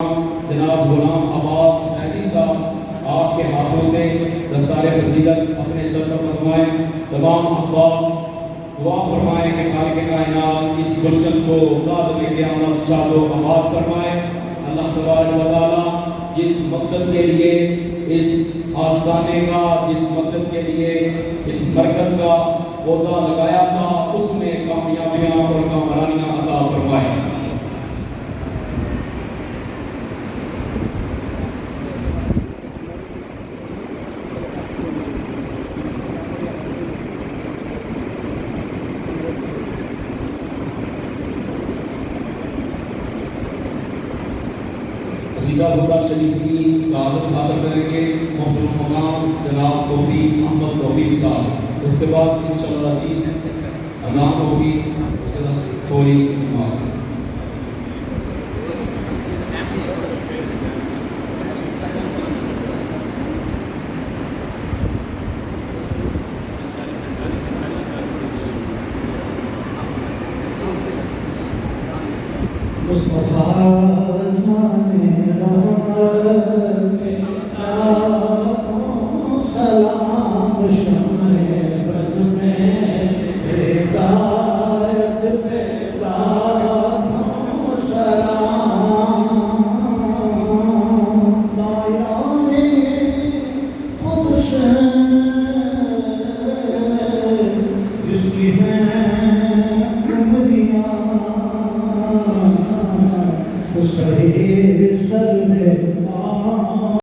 जनाब गुलाम अब्बास फैजी साहब आपके हाथों से दस्तार फजीलत अपने सर पर फरमाएं। तमाम अहबाब दुआ फरमाएं कि खालिक कायनात इस गुलशन को कादमे क़यामत शादो आबाद फरमाए। अल्लाह तबारक व तआला जिस मकसद के लिए इस आस्थाने का, जिस मकसद के लिए इस मरकज़ का पौधा लगाया था, उसमें कामयाबियाँ और कामरानियाँ अता फरमाए। कसीदा बुर्दा शरीफ की सआदत हासिल करेंगे मोहतरम मकाम जनाब तौफीक अहमद तौफीक साहब। उसके बाद इंशाअल्लाह अज़ीज़ अज़ान होगी, उसके बाद थोड़ी नमाज। मुस्तफ़ा जाने सलाम शम्मे